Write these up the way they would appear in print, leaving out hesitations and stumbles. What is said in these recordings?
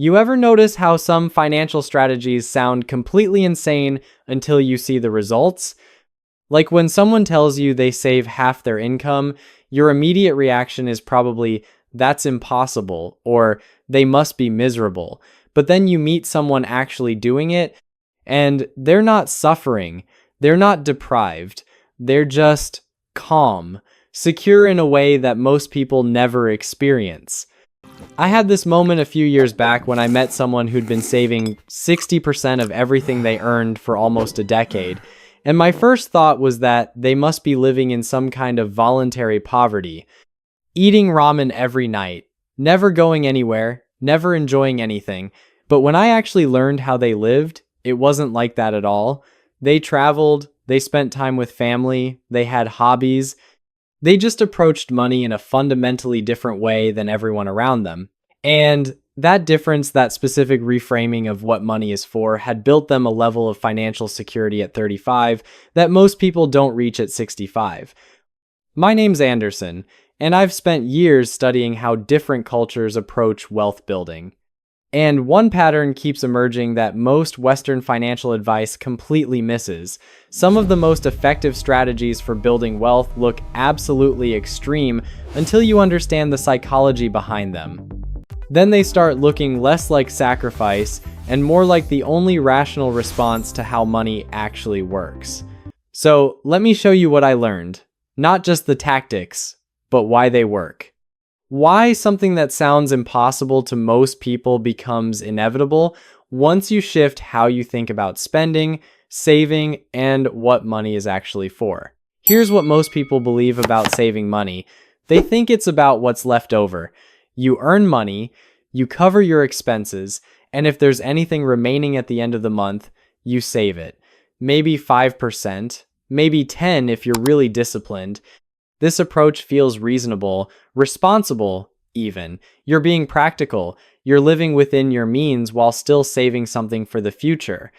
You ever notice how some financial strategies sound completely insane until you see the results? Like when someone tells you they save half their income, your immediate reaction is probably, "That's impossible," or "They must be miserable." But then you meet someone actually doing it, and they're not suffering, they're not deprived, they're just calm, secure in a way that most people never experience. I had this moment a few years back when I met someone who'd been saving 60% of everything they earned for almost a decade. And my first thought was that they must be living in some kind of voluntary poverty, eating ramen every night, never going anywhere, never enjoying anything. But when I actually learned how they lived, it wasn't like that at all. They traveled, they spent time with family, they had hobbies. They just approached money in a fundamentally different way than everyone around them. And that difference, that specific reframing of what money is for, had built them a level of financial security at 35 that most people don't reach at 65. My name's Anderson, and I've spent years studying how different cultures approach wealth building. And one pattern keeps emerging that most Western financial advice completely misses. Some of the most effective strategies for building wealth look absolutely extreme until you understand the psychology behind them. Then they start looking less like sacrifice and more like the only rational response to how money actually works. So let me show you what I learned. Not just the tactics, but why they work. Why something that sounds impossible to most people becomes inevitable once you shift how you think about spending, saving, and what money is actually for. Here's what most people believe about saving money. They think it's about what's left over. You earn money, you cover your expenses, and if there's anything remaining at the end of the month, you save it. Maybe 5%, maybe 10% if you're really disciplined. This approach feels reasonable, responsible even. You're being practical. You're living within your means while still saving something for the future.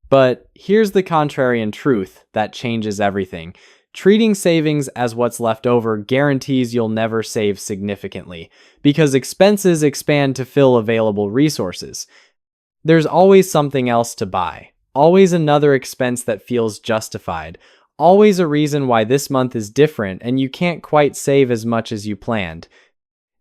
But here's the contrarian truth that changes everything. Treating savings as what's left over guarantees you'll never save significantly, because expenses expand to fill available resources. There's always something else to buy, always another expense that feels justified. Always a reason why this month is different and you can't quite save as much as you planned.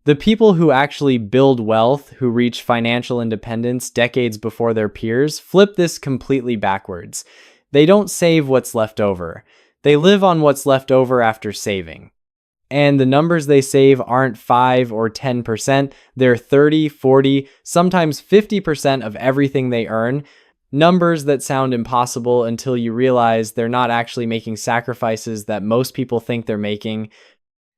The people who actually build wealth, who reach financial independence decades before their peers, flip this completely backwards. They don't save what's left over. They live on what's left over after saving. And the numbers they save aren't 5 or 10%, they're 30, 40, sometimes 50% of everything they earn. Numbers that sound impossible until you realize they're not actually making sacrifices that most people think they're making.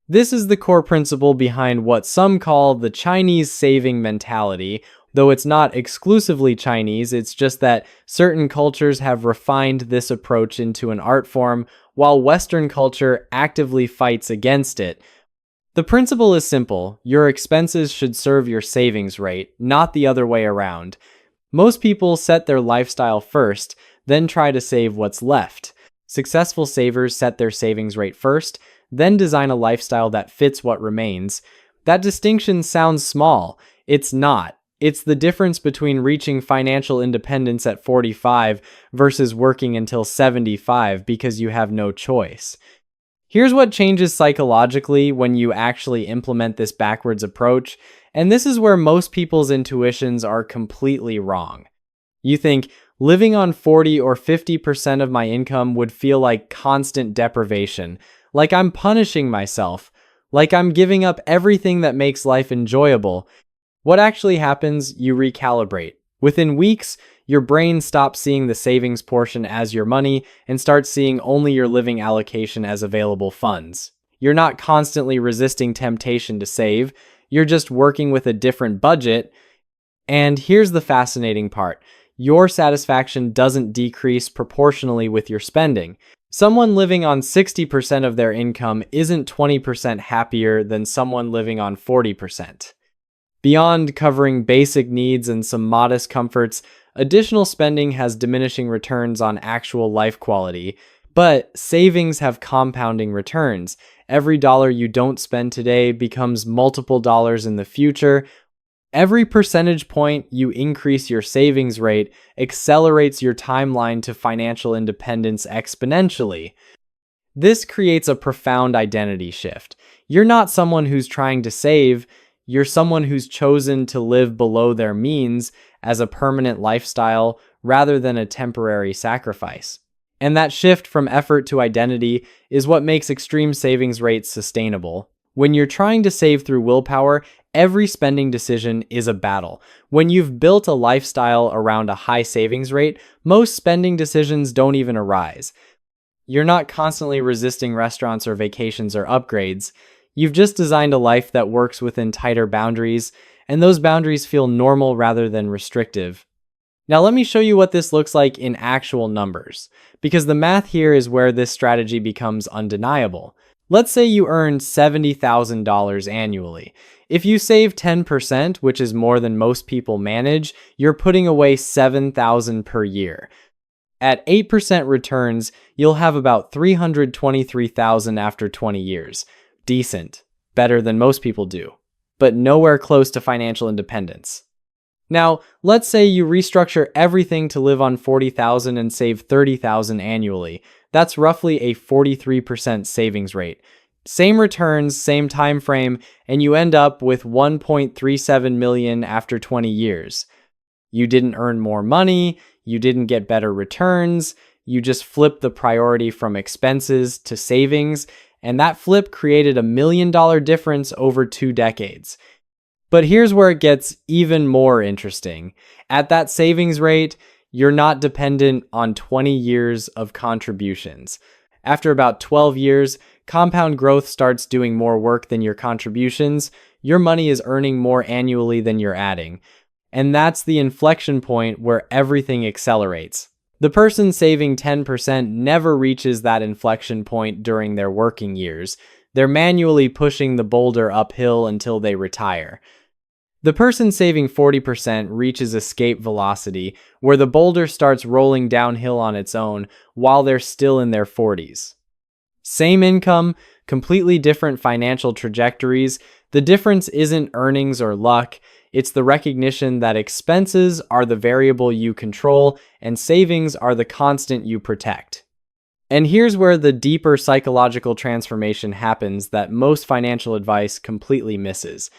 This is the core principle behind what some call the Chinese saving mentality, though it's not exclusively Chinese, it's just that certain cultures have refined this approach into an art form, while Western culture actively fights against it. The principle is simple: your expenses should serve your savings rate, not the other way around. Most people set their lifestyle first, then try to save what's left. Successful savers set their savings rate first, then design a lifestyle that fits what remains. That distinction sounds small. It's not. It's the difference between reaching financial independence at 45 versus working until 75 because you have no choice. Here's what changes psychologically when you actually implement this backwards approach, and this is where most people's intuitions are completely wrong. You think, living on 40 or 50% of my income would feel like constant deprivation, like I'm punishing myself, like I'm giving up everything that makes life enjoyable. What actually happens, you recalibrate. Within weeks, your brain stops seeing the savings portion as your money and starts seeing only your living allocation as available funds. You're not constantly resisting temptation to save, you're just working with a different budget. And here's the fascinating part: your satisfaction doesn't decrease proportionally with your spending. Someone living on 60% of their income isn't 20% happier than someone living on 40%. Beyond covering basic needs and some modest comforts, additional spending has diminishing returns on actual life quality. But savings have compounding returns. Every dollar you don't spend today becomes multiple dollars in the future. Every percentage point you increase your savings rate accelerates your timeline to financial independence exponentially. This creates a profound identity shift. You're not someone who's trying to save, you're someone who's chosen to live below their means as a permanent lifestyle rather than a temporary sacrifice. And that shift from effort to identity is what makes extreme savings rates sustainable. When you're trying to save through willpower, every spending decision is a battle. When you've built a lifestyle around a high savings rate, most spending decisions don't even arise. You're not constantly resisting restaurants or vacations or upgrades. You've just designed a life that works within tighter boundaries, and those boundaries feel normal rather than restrictive. Now let me show you what this looks like in actual numbers, because the math here is where this strategy becomes undeniable. Let's say you earn $70,000 annually. If you save 10%, which is more than most people manage, you're putting away $7,000 per year. At 8% returns, you'll have about $323,000 after 20 years. Decent. Better than most people do. But nowhere close to financial independence. Now, let's say you restructure everything to live on $40,000 and save $30,000 annually. That's roughly a 43% savings rate. Same returns, same time frame, and you end up with $1.37 million after 20 years. You didn't earn more money, you didn't get better returns, you just flipped the priority from expenses to savings, and that flip created $1 million difference over 2 decades. But here's where it gets even more interesting. At that savings rate, you're not dependent on 20 years of contributions. After about 12 years, compound growth starts doing more work than your contributions. Your money is earning more annually than you're adding. And that's the inflection point where everything accelerates. The person saving 10% never reaches that inflection point during their working years. They're manually pushing the boulder uphill until they retire. The person saving 40% reaches escape velocity, where the boulder starts rolling downhill on its own while they're still in their 40s. Same income, completely different financial trajectories. The difference isn't earnings or luck. It's the recognition that expenses are the variable you control and savings are the constant you protect. And here's where the deeper psychological transformation happens that most financial advice completely misses.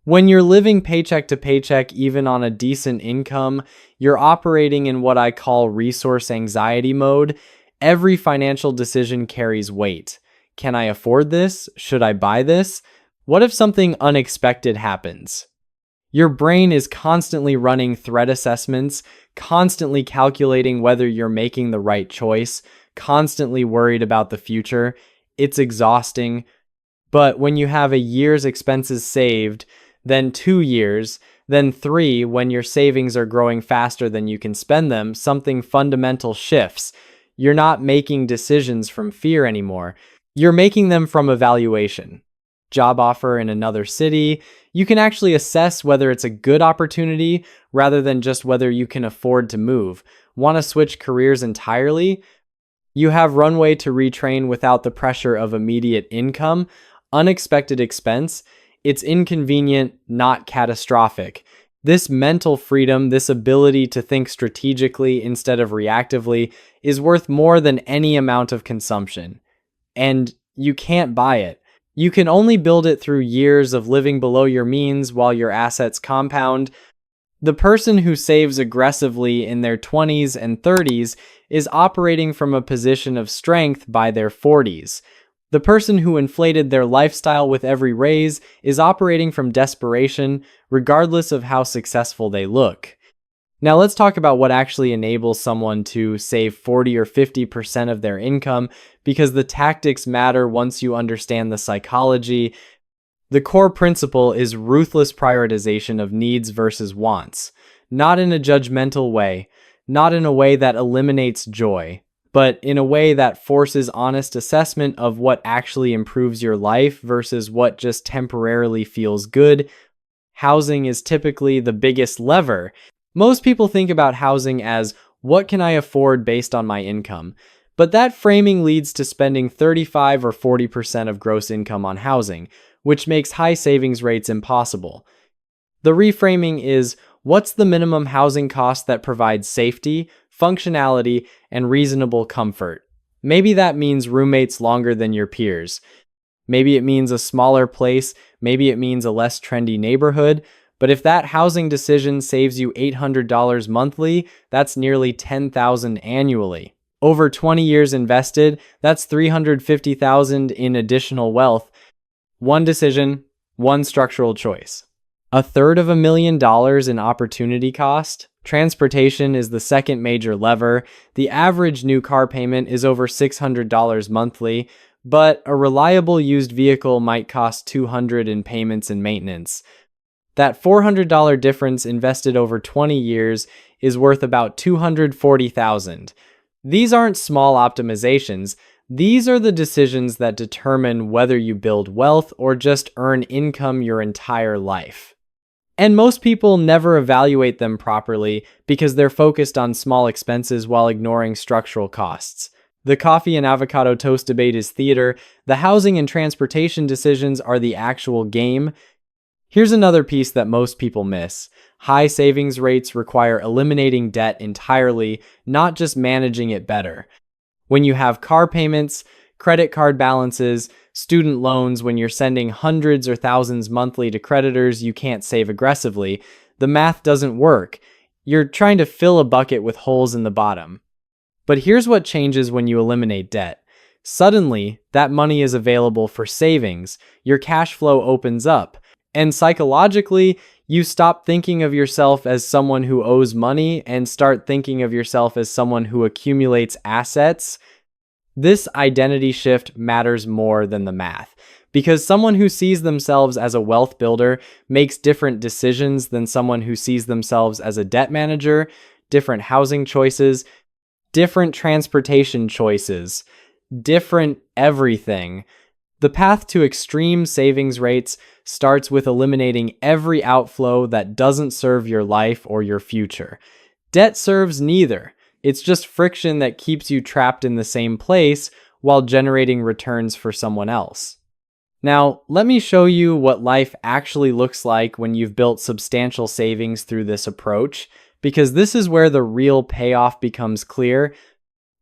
When you're living paycheck to paycheck, even on a decent income, you're operating in what I call resource anxiety mode. Every financial decision carries weight. Can I afford this? Should I buy this? What if something unexpected happens? Your brain is constantly running threat assessments, constantly calculating whether you're making the right choice, constantly worried about the future. It's exhausting. But when you have a year's expenses saved, then 2 years, then 3, when your savings are growing faster than you can spend them, something fundamental shifts. You're not making decisions from fear anymore. You're making them from evaluation. Job offer in another city. You can actually assess whether it's a good opportunity rather than just whether you can afford to move. Want to switch careers entirely? You have runway to retrain without the pressure of immediate income, unexpected expense. It's inconvenient, not catastrophic. This mental freedom, this ability to think strategically instead of reactively, is worth more than any amount of consumption. And you can't buy it. You can only build it through years of living below your means while your assets compound. The person who saves aggressively in their 20s and 30s is operating from a position of strength by their 40s. The person who inflated their lifestyle with every raise is operating from desperation, regardless of how successful they look. Now let's talk about what actually enables someone to save 40 or 50% of their income, because the tactics matter once you understand the psychology. The core principle is ruthless prioritization of needs versus wants, not in a judgmental way, not in a way that eliminates joy, but in a way that forces honest assessment of what actually improves your life versus what just temporarily feels good. Housing is typically the biggest lever. Most people think about housing as, what can I afford based on my income? But that framing leads to spending 35 or 40% of gross income on housing, which makes high savings rates impossible. The reframing is, what's the minimum housing cost that provides safety, functionality, and reasonable comfort? Maybe that means roommates longer than your peers. Maybe it means a smaller place. Maybe it means a less trendy neighborhood. But if that housing decision saves you $800 monthly, that's nearly $10,000 annually. Over 20 years invested, that's $350,000 in additional wealth. One decision, one structural choice. $250,000 in opportunity cost. Transportation is the second major lever. The average new car payment is over $600 monthly, but a reliable used vehicle might cost $200 in payments and maintenance. That $400 difference invested over 20 years is worth about $240,000. These aren't small optimizations. These are the decisions that determine whether you build wealth or just earn income your entire life. And most people never evaluate them properly because they're focused on small expenses while ignoring structural costs. The coffee and avocado toast debate is theater. The housing and transportation decisions are the actual game. Here's another piece that most people miss. High savings rates require eliminating debt entirely, not just managing it better. When you have car payments, credit card balances, student loans, when you're sending hundreds or thousands monthly to creditors you can't save aggressively, the math doesn't work. You're trying to fill a bucket with holes in the bottom. But here's what changes when you eliminate debt. Suddenly, that money is available for savings. Your cash flow opens up. And psychologically, you stop thinking of yourself as someone who owes money and start thinking of yourself as someone who accumulates assets. This identity shift matters more than the math, because someone who sees themselves as a wealth builder makes different decisions than someone who sees themselves as a debt manager, different housing choices, different transportation choices, different everything. The path to extreme savings rates starts with eliminating every outflow that doesn't serve your life or your future. Debt serves neither. It's just friction that keeps you trapped in the same place while generating returns for someone else. Now, let me show you what life actually looks like when you've built substantial savings through this approach, because this is where the real payoff becomes clear.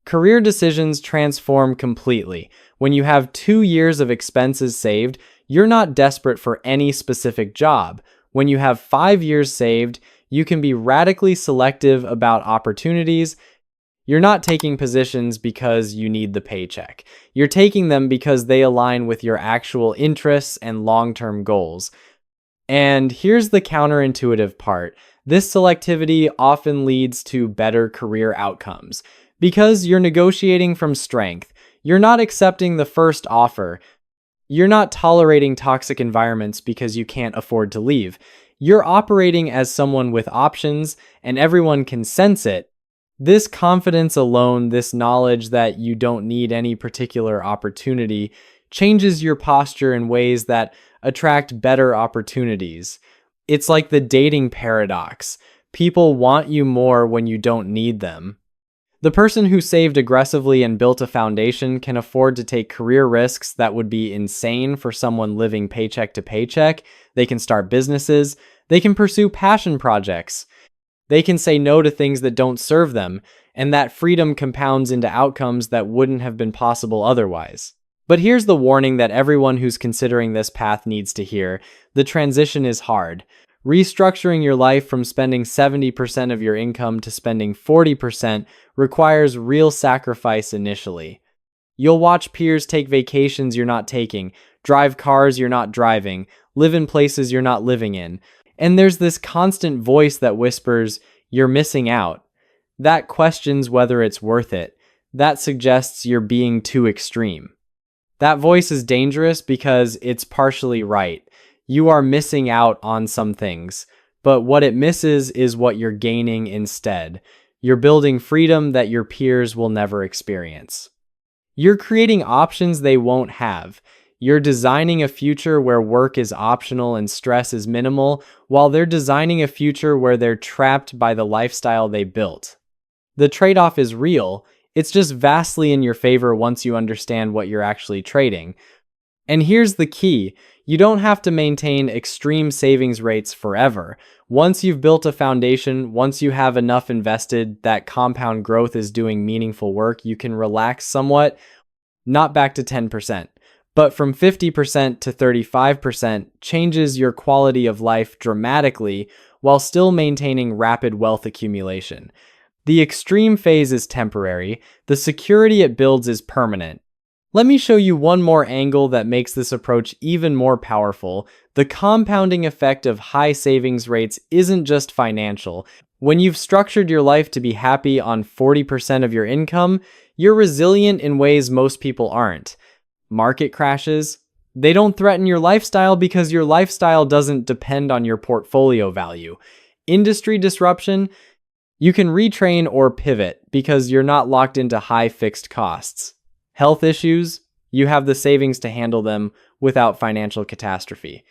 Career decisions transform completely. When you have 2 years of expenses saved, you're not desperate for any specific job. When you have 5 years saved, you can be radically selective about opportunities. You're not taking positions because you need the paycheck. You're taking them because they align with your actual interests and long-term goals. And here's the counterintuitive part. This selectivity often leads to better career outcomes. Because you're negotiating from strength, you're not accepting the first offer. You're not tolerating toxic environments because you can't afford to leave. You're operating as someone with options, and everyone can sense it. This confidence alone, this knowledge that you don't need any particular opportunity, changes your posture in ways that attract better opportunities. It's like the dating paradox. People want you more when you don't need them. The person who saved aggressively and built a foundation can afford to take career risks that would be insane for someone living paycheck to paycheck. They can start businesses. They can pursue passion projects. They can say no to things that don't serve them, and that freedom compounds into outcomes that wouldn't have been possible otherwise. But here's the warning that everyone who's considering this path needs to hear. The transition is hard. Restructuring your life from spending 70% of your income to spending 40% requires real sacrifice initially. You'll watch peers take vacations you're not taking, drive cars you're not driving, live in places you're not living in. And there's this constant voice that whispers, "You're missing out." That questions whether it's worth it. That suggests you're being too extreme. That voice is dangerous because it's partially right. You are missing out on some things, but what it misses is what you're gaining instead. You're building freedom that your peers will never experience. You're creating options they won't have. You're designing a future where work is optional and stress is minimal, while they're designing a future where they're trapped by the lifestyle they built. The trade-off is real. It's just vastly in your favor once you understand what you're actually trading. And here's the key. You don't have to maintain extreme savings rates forever. Once you've built a foundation, once you have enough invested that compound growth is doing meaningful work, you can relax somewhat, not back to 10%. But from 50% to 35% changes your quality of life dramatically while still maintaining rapid wealth accumulation. The extreme phase is temporary, the security it builds is permanent. Let me show you one more angle that makes this approach even more powerful. The compounding effect of high savings rates isn't just financial. When you've structured your life to be happy on 40% of your income, you're resilient in ways most people aren't. Market crashes, they don't threaten your lifestyle because your lifestyle doesn't depend on your portfolio value. Industry disruption, you can retrain or pivot because you're not locked into high fixed costs. Health issues, you have the savings to handle them without financial catastrophe.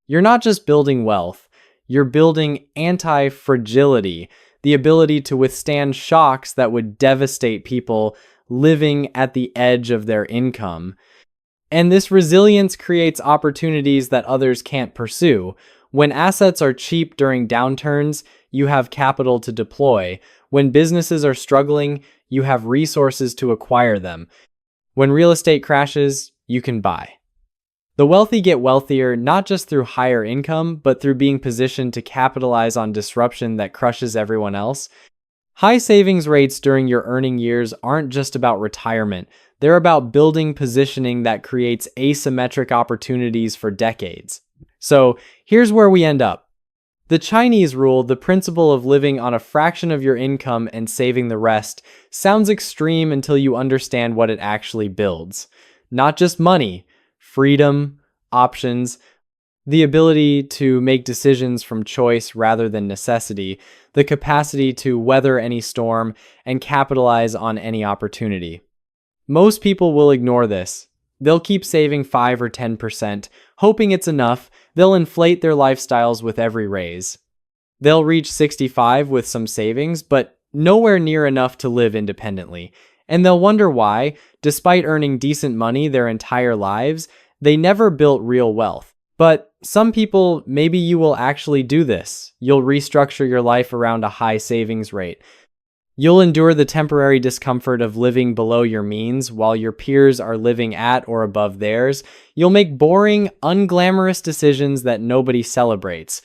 You're not just building wealth, you're building anti-fragility, the ability to withstand shocks that would devastate people living at the edge of their income. And this resilience creates opportunities that others can't pursue. When assets are cheap during downturns, you have capital to deploy. When businesses are struggling, you have resources to acquire them. When real estate crashes, you can buy. The wealthy get wealthier not just through higher income, but through being positioned to capitalize on disruption that crushes everyone else. High savings rates during your earning years aren't just about retirement. They're about building positioning that creates asymmetric opportunities for decades. So here's where we end up. The Chinese rule, the principle of living on a fraction of your income and saving the rest, sounds extreme until you understand what it actually builds. Not just money, freedom, options, the ability to make decisions from choice rather than necessity, the capacity to weather any storm and capitalize on any opportunity. Most people will ignore this. They'll keep saving 5 or 10%, hoping it's enough. They'll inflate their lifestyles with every raise. They'll reach 65 with some savings, but nowhere near enough to live independently. And they'll wonder why, despite earning decent money their entire lives, they never built real wealth. But some people, maybe you will actually do this. You'll restructure your life around a high savings rate. You'll endure the temporary discomfort of living below your means while your peers are living at or above theirs. You'll make boring, unglamorous decisions that nobody celebrates.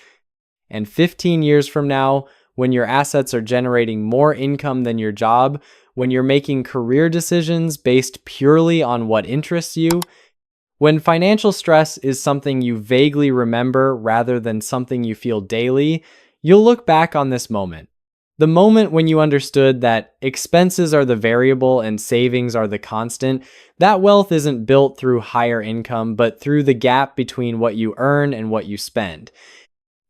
And 15 years from now, when your assets are generating more income than your job, when you're making career decisions based purely on what interests you, when financial stress is something you vaguely remember rather than something you feel daily, you'll look back on this moment. The moment when you understood that expenses are the variable and savings are the constant, that wealth isn't built through higher income, but through the gap between what you earn and what you spend.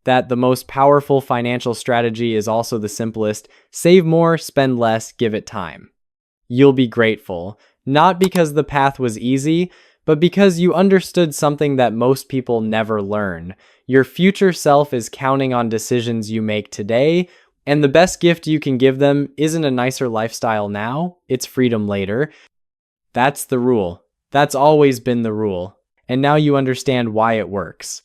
That the most powerful financial strategy is also the simplest: save more, spend less, give it time. You'll be grateful, not because the path was easy, but because you understood something that most people never learn. Your future self is counting on decisions you make today. And the best gift you can give them isn't a nicer lifestyle now, it's freedom later. That's the rule. That's always been the rule. And now you understand why it works.